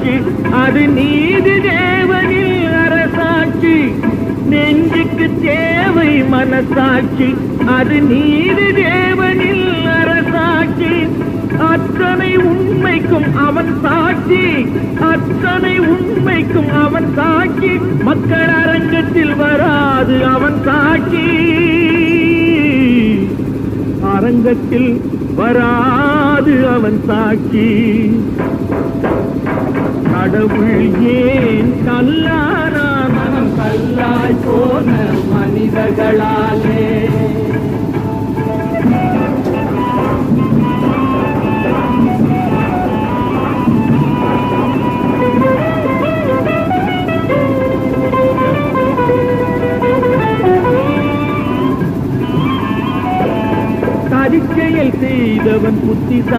சாட்சி, அது நீதி தேவனில் அரசாட்சி. நெஞ்சுக்கு தேவை மனசாட்சி, அது நீதி தேவனில் அரசாட்சி. அத்தனை உண்மைக்கும் அவன் சாட்சி, அத்தனை உண்மைக்கும் அவன் சாட்சி. மக்கள் அரங்கத்தில் வராது அவன் சாட்சி, அரங்கத்தில் வராது அவன் சாட்சி. கடவுள் ஏன் கல்லானா, மனம் கல்லாய் போன மனிதர்களாலே. அதிசயம் செய்தவன் புத்திசாலி.